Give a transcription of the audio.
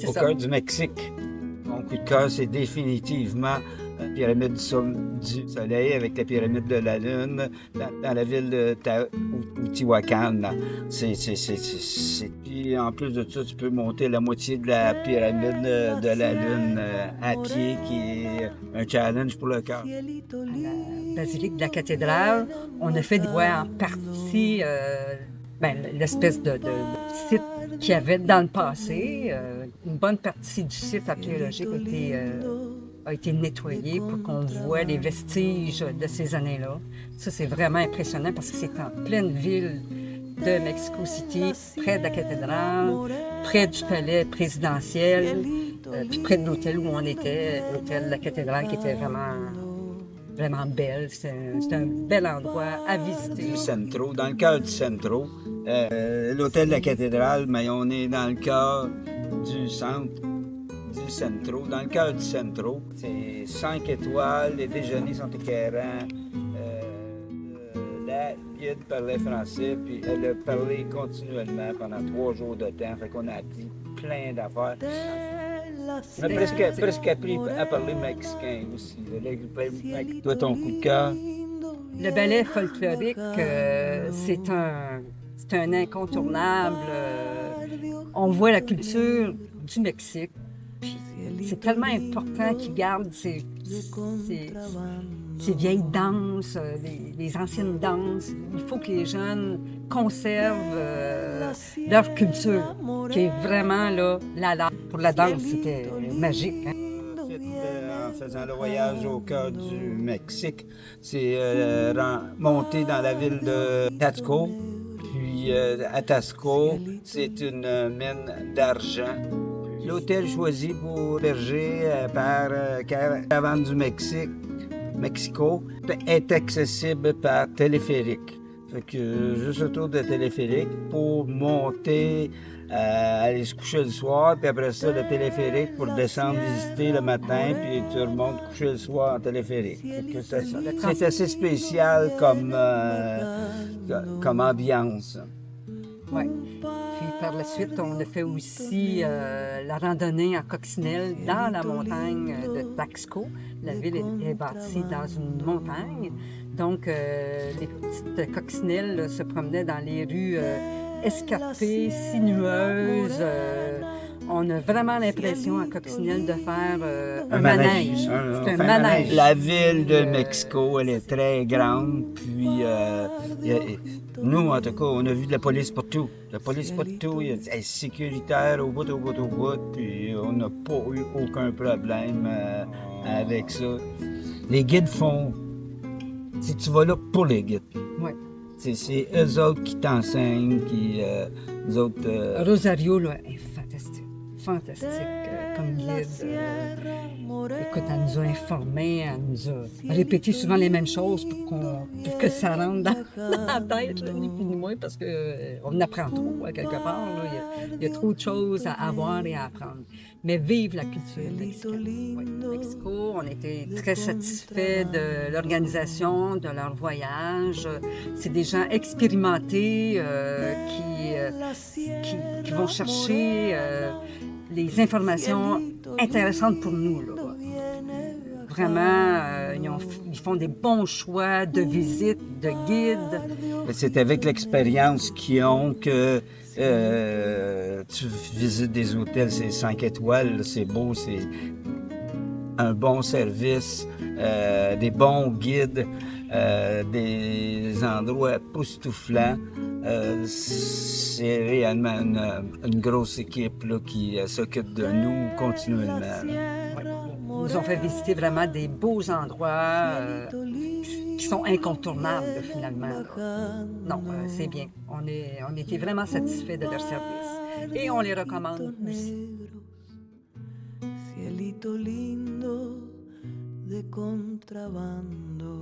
C'est au ça. cœur du Mexique. Mon coup de cœur, c'est définitivement la pyramide du Soleil avec la pyramide de la Lune dans la ville de Teotihuacan. Puis en plus de ça, tu peux monter la moitié de la pyramide de la Lune à pied, qui est un challenge pour le cœur. À la basilique de la cathédrale, on a fait des voies en partie, l'espèce de site qu'il y avait dans le passé. Une bonne partie du site archéologique a été nettoyée pour qu'on voit les vestiges de ces années-là. Ça, c'est vraiment impressionnant parce que c'est en pleine ville de Mexico City, près de la cathédrale, près du palais présidentiel, puis près de l'hôtel où on était, l'hôtel de la cathédrale qui était vraiment belle. C'est un bel endroit à visiter. Du Centro, dans le cœur du Centro. L'hôtel de la cathédrale, mais on est dans le cœur du centre du Centro, dans le cœur du Centro. C'est 5 étoiles, les déjeuners sont éclairants. La guide parlait français, puis elle a parlé continuellement pendant 3 jours de temps. Fait qu'on a appris plein d'affaires. On a presque appris à parler mexicain aussi. Toi, ton coup de cœur? Le ballet folklorique, c'est un incontournable. On voit la culture du Mexique. Puis c'est tellement important qu'ils gardent ces vieilles danses, les anciennes danses. Il faut que les jeunes conservent leur culture, qui est vraiment là, pour la danse, c'était magique. Hein? En faisant le voyage au cœur du Mexique, c'est monter dans la ville de Taxco. Puis à Taxco, c'est une mine d'argent. L'hôtel choisi pour héberger par Caravane du Mexico, est accessible par téléphérique. Fait que juste autour de téléphérique pour monter, aller se coucher le soir, puis après ça, le téléphérique pour descendre visiter le matin, puis tu remontes coucher le soir en téléphérique. Fait que c'est assez spécial comme ambiance. Oui. Puis par la suite, on a fait aussi la randonnée en coccinelle dans la montagne de Taxco. La ville est bâtie dans une montagne. Donc, les petites coccinelles là, se promenaient dans les rues escarpées, sinueuses. On a vraiment l'impression à Coccinelle de faire un manège. C'est un manège. La ville de Mexico, elle est très grande. Puis, nous, en tout cas, on a vu de la police partout. La police partout, elle est sécuritaire au bout. Puis, on n'a pas eu aucun problème avec ça. Les guides font... Si tu vas là pour les guides. Oui. C'est eux autres qui t'enseignent, nous autres... Rosario, là, est fantastique. Fantastique comme guide. Écoute, elle nous a informés, elle nous a répété souvent les mêmes choses pour que ça rentre dans la tête, là, ni plus ni moins, parce qu'on apprend trop, à quelque part. Là. Il y a trop de choses à voir et à apprendre. Mais vive la culture mexicaine. Oui, Mexico, on était très satisfaits de l'organisation, de leur voyage. C'est des gens expérimentés qui vont chercher les informations intéressantes pour nous. Là. Vraiment, ils font des bons choix de visites, de guides. C'est avec l'expérience qu'ils ont que tu visites des hôtels, c'est 5 étoiles, c'est beau, c'est un bon service, des bons guides, des endroits époustouflants. C'est réellement une grosse équipe là, qui s'occupe de nous continuellement. Ils nous ont fait visiter vraiment des beaux endroits qui sont incontournables, finalement. Là. Non, c'est bien. On était vraiment satisfaits de leur service. Et on les recommande aussi. Cielito lindo de contrabando.